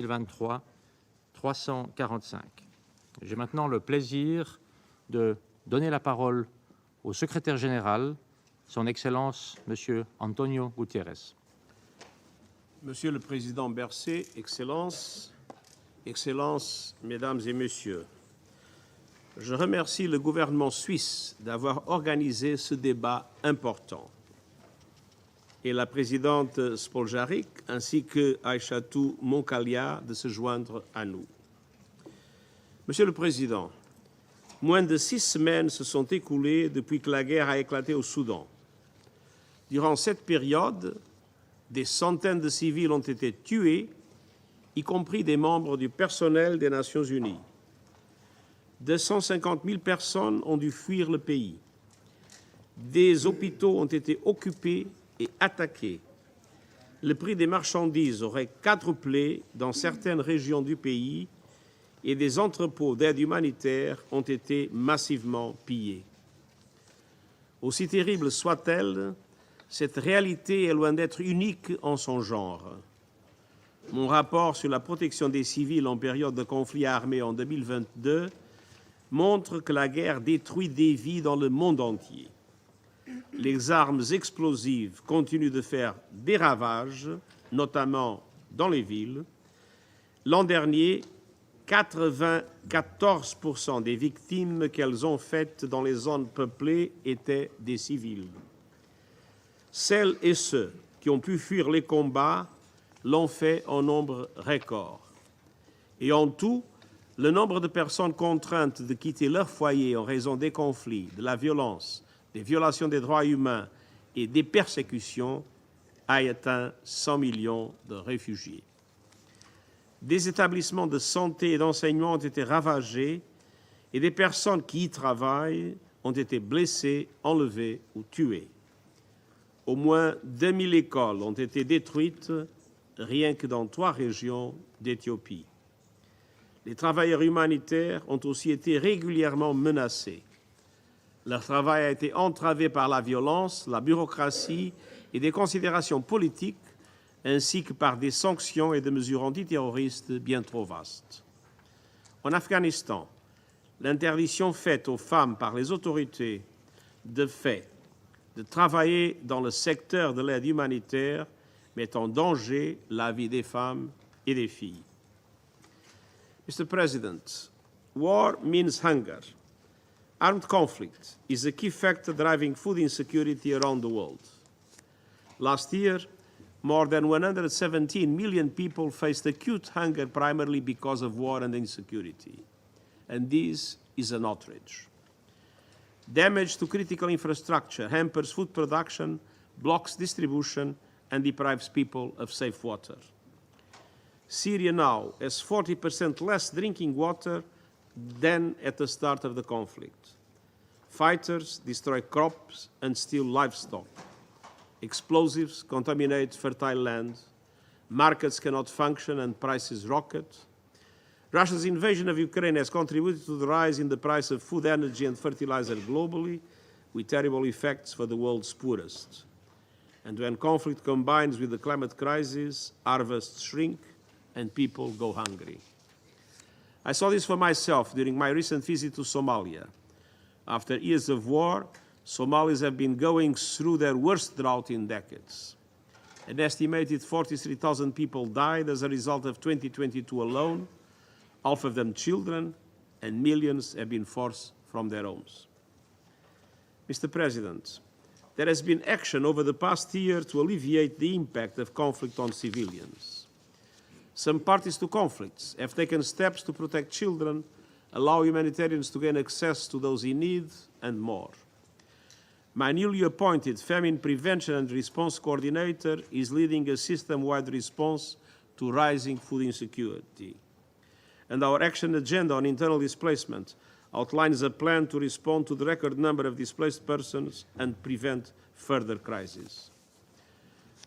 2023, 345. J'ai maintenant le plaisir de donner la parole au secrétaire général, son Excellence, M. António Guterres. Monsieur le Président Berset, Excellences, Mesdames et Messieurs, je remercie le gouvernement suisse d'avoir organisé ce débat important et la présidente Spoljaric ainsi que Aïchatou Monkalia de se joindre à nous. Monsieur le Président, moins de 6 semaines se sont écoulées depuis que la guerre a éclaté au Soudan. Durant cette période, des centaines de civils ont été tués, y compris des membres du personnel des Nations Unies. 250 000 personnes ont dû fuir le pays. Des hôpitaux ont été occupés et attaqués. Le prix des marchandises aurait quadruplé dans certaines régions du pays et des entrepôts d'aide humanitaire ont été massivement pillés. Aussi terrible soit-elle, cette réalité est loin d'être unique en son genre. Mon rapport sur la protection des civils en période de conflit armé en 2022 montre que la guerre détruit des vies dans le monde entier. Les armes explosives continuent de faire des ravages, notamment dans les villes. L'an dernier, 94% des victimes qu'elles ont faites dans les zones peuplées étaient des civils. Celles et ceux qui ont pu fuir les combats l'ont fait en nombre record. Et en tout, le nombre de personnes contraintes de quitter leur foyer en raison des conflits, de la violence, des violations des droits humains et des persécutions a atteint 100 millions de réfugiés. Des établissements de santé et d'enseignement ont été ravagés et des personnes qui y travaillent ont été blessées, enlevées ou tuées. Au moins 2000 écoles ont été détruites rien que dans 3 régions d'Éthiopie. Les travailleurs humanitaires ont aussi été régulièrement menacés. Leur travail a été entravé par la violence, la bureaucratie et des considérations politiques, ainsi que par des sanctions et des mesures antiterroristes bien trop vastes. En Afghanistan, l'interdiction faite aux femmes par les autorités de travailler dans le secteur de l'aide humanitaire met en danger la vie des femmes et des filles. Mr. President, war means hunger. Armed conflict is a key factor driving food insecurity around the world. Last year, more than 117 million people faced acute hunger primarily because of war and insecurity. And this is an outrage. Damage to critical infrastructure hampers food production, blocks distribution, and deprives people of safe water. Syria now has 40% less drinking water than at the start of the conflict. Fighters destroy crops and steal livestock. Explosives contaminate fertile land. Markets cannot function and prices rocket. Russia's invasion of Ukraine has contributed to the rise in the price of food, energy, and fertilizer globally, with terrible effects for the world's poorest. And when conflict combines with the climate crisis, harvests shrink and people go hungry. I saw this for myself during my recent visit to Somalia. After years of war, Somalis have been going through their worst drought in decades. An estimated 43,000 people died as a result of 2022 alone, half of them children, and millions have been forced from their homes. Mr. President, there has been action over the past year to alleviate the impact of conflict on civilians. Some parties to conflicts have taken steps to protect children, allow humanitarians to gain access to those in need, and more. My newly appointed Famine Prevention and Response Coordinator is leading a system-wide response to rising food insecurity. And our action agenda on internal displacement outlines a plan to respond to the record number of displaced persons and prevent further crises.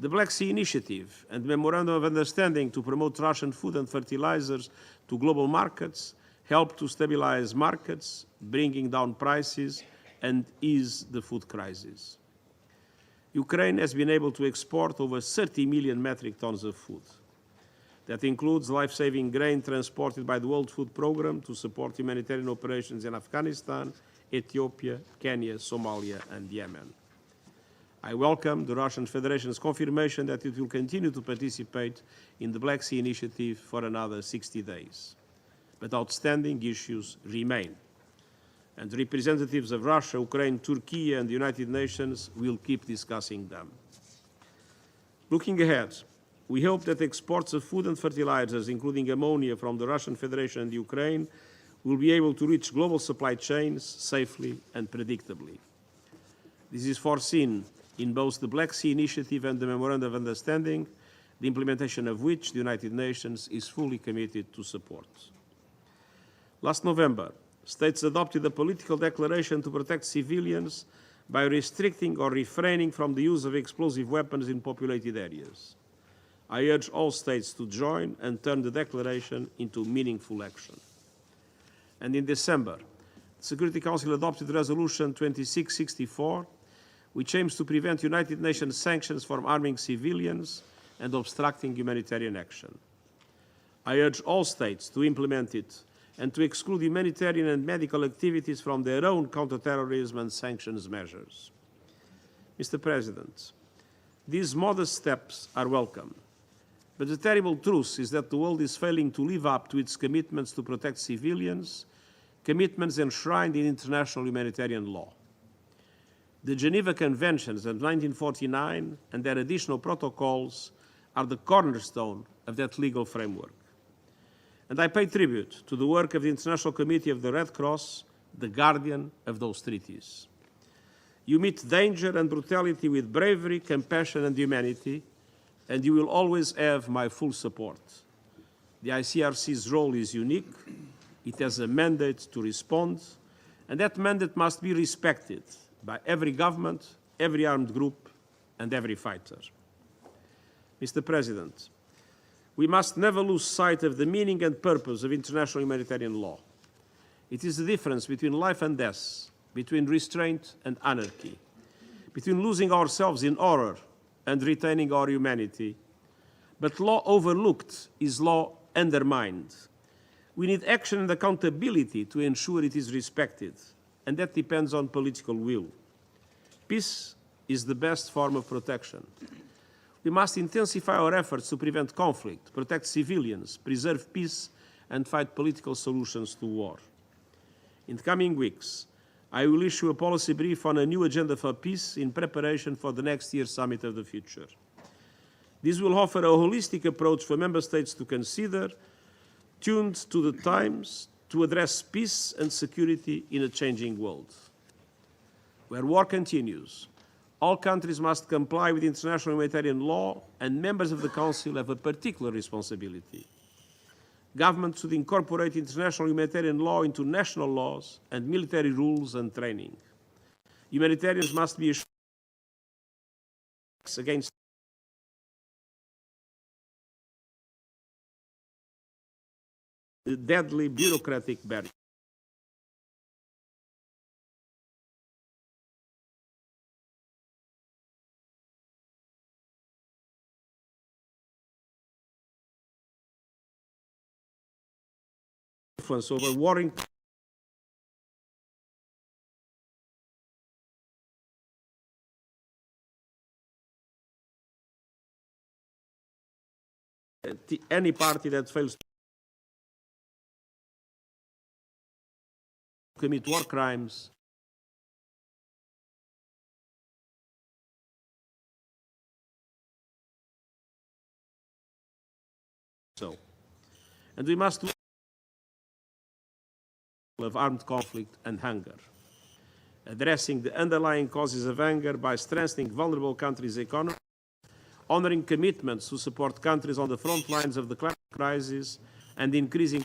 The Black Sea Initiative and Memorandum of Understanding to promote Russian food and fertilizers to global markets help to stabilize markets, bringing down prices and ease the food crisis. Ukraine has been able to export over 30 million metric tons of food. That includes life-saving grain transported by the World Food Programme to support humanitarian operations in Afghanistan, Ethiopia, Kenya, Somalia, and Yemen. I welcome the Russian Federation's confirmation that it will continue to participate in the Black Sea Initiative for another 60 days. But outstanding issues remain, and representatives of Russia, Ukraine, Turkey, and the United Nations will keep discussing them. Looking ahead, we hope that exports of food and fertilizers, including ammonia from the Russian Federation and Ukraine, will be able to reach global supply chains safely and predictably. This is foreseen in both the Black Sea Initiative and the Memorandum of Understanding, the implementation of which the United Nations is fully committed to support. Last November, states adopted a political declaration to protect civilians by restricting or refraining from the use of explosive weapons in populated areas. I urge all states to join and turn the declaration into meaningful action. And in December, the Security Council adopted Resolution 2664, which aims to prevent United Nations sanctions from arming civilians and obstructing humanitarian action. I urge all states to implement it and to exclude humanitarian and medical activities from their own counterterrorism and sanctions measures. Mr. President, these modest steps are welcome, but the terrible truth is that the world is failing to live up to its commitments to protect civilians, commitments enshrined in international humanitarian law. The Geneva Conventions of 1949 and their additional protocols are the cornerstone of that legal framework. And I pay tribute to the work of the International Committee of the Red Cross, the guardian of those treaties. You meet danger and brutality with bravery, compassion, and humanity, and you will always have my full support. The ICRC's role is unique. It has a mandate to respond, and that mandate must be respected by every government, every armed group, and every fighter. Mr. President, we must never lose sight of the meaning and purpose of international humanitarian law. It is the difference between life and death, between restraint and anarchy, between losing ourselves in horror and retaining our humanity. But law overlooked is law undermined. We need action and accountability to ensure it is respected, and that depends on political will. Peace is the best form of protection. We must intensify our efforts to prevent conflict, protect civilians, preserve peace, and find political solutions to war. In the coming weeks, I will issue a policy brief on a new agenda for peace in preparation for the next year's Summit of the Future. This will offer a holistic approach for member states to consider, tuned to the times, to address peace and security in a changing world. Where war continues, all countries must comply with international humanitarian law, and members of the Council have a particular responsibility. Governments should incorporate international humanitarian law into national laws and military rules and training. Humanitarians must be assured against the deadly bureaucratic barrier. Influence over warring any party that fails to commit war crimes and we must of armed conflict and hunger, addressing the underlying causes of hunger by strengthening vulnerable countries' economies, honoring commitments to support countries on the front lines of the climate crisis, and increasing